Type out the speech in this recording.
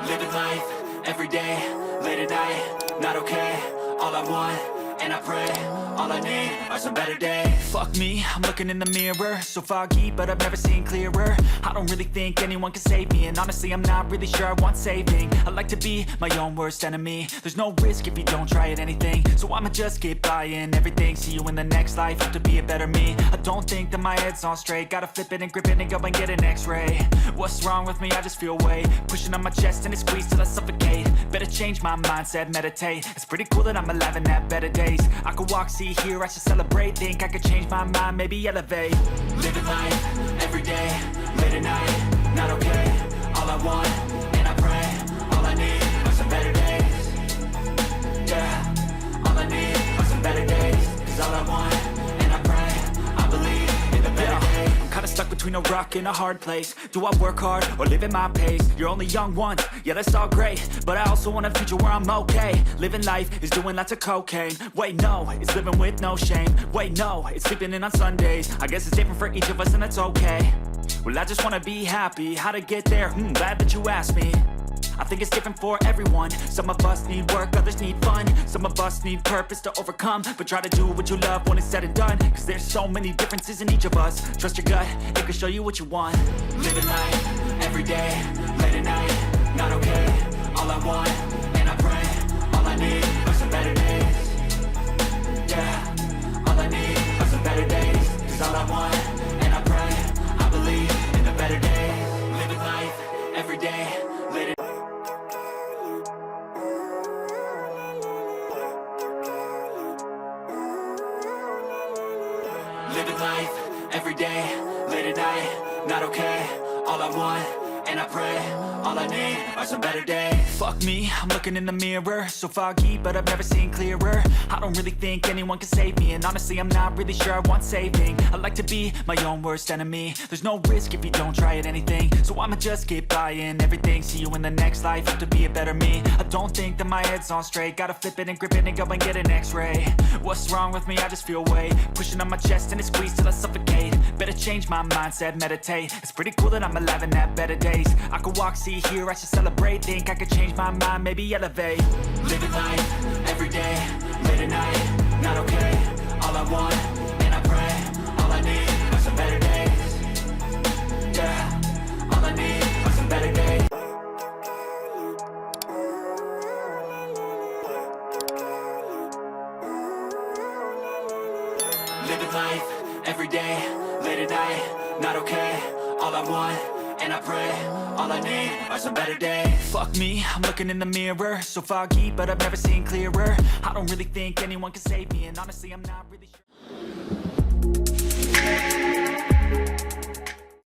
Living life, everyday, late at night, not okay. All I want, and I pray, all I need are some better days. Fuck me, I'm looking in the mirror, so foggy, but I've never seen clearer. I don't really think anyone can save me, and honestly I'm not really sure I want saving. I like to be my own worst enemy. There's no risk if you don't try at anything, so I'ma just keep buying everything. See you in the next life, have to be a better me. I don't think that my head's on straight, gotta flip it and grip it and go and get an x-ray. What's wrong with me? I just feel weight pushing on my chest and it squeezes till I suffocate. Better change my mindset, meditate. It's pretty cool that I'm alive and have better days. I could walk, see, hear, I should celebrate. Think I could change my mind, maybe elevate. Living life, everyday, late at night, not okay. All I want, and I pray, all I need are some better days. Yeah, all I need are some better days. Cause all I want, and I pray, I believe in the better days. I'm kinda stuck between a rock and a hard place. Do I work hard or live at my pace? You're only young once, yeah that's all great, but I also want a future where I'm okay. Living life is doing lots of cocaine. Wait no, it's living with no shame. Wait no, it's sleeping in on Sundays. I guess it's different for each of us and that's okay. Well I just wanna be happy, how to get there? Glad that you asked me. I think it's different for everyone. Some of us need work, others need fun. Some of us need purpose to overcome. But try to do what you love when it's said and done. Cause there's so many differences in each of us. Trust your gut, it can show you what you want. Living life, everyday, late at night, not okay. All I want, and I pray, all I need are some better days. Yeah, all I need are some better days. Cause all I want, and I pray, I believe in the better days. Living life, everyday, late at night. Living life, everyday, late at night, not okay. All I want, and I pray, all I need are some better days. Fuck me, I'm looking in the mirror, so foggy, but I've never seen clearer. I don't really think anyone can save me, and honestly I'm not really sure I want saving. I like to be my own worst enemy. There's no risk if you don't try at anything, so I'ma just keep buying everything. See you in the next life, have to be a better me. I don't think that my head's on straight, gotta flip it and grip it and go and get an x-ray. What's wrong with me? I just feel weight pushing on my chest and it squeezes till I suffocate. Better change my mindset, meditate. It's pretty cool that I'm alive and have better days. I could walk, see, hear, I should celebrate. Think I could change my mind, maybe elevate. Living life, everyday, late at night, not okay. All I want, and I pray, all I need are some better days. Yeah, all I need are some better days. Living life, everyday, late at night, not okay. All I want, and I pray, all I need are some better days. Fuck me, I'm looking in the mirror, so foggy, but I've never seen clearer. I don't really think anyone can save me, and honestly I'm not really sure.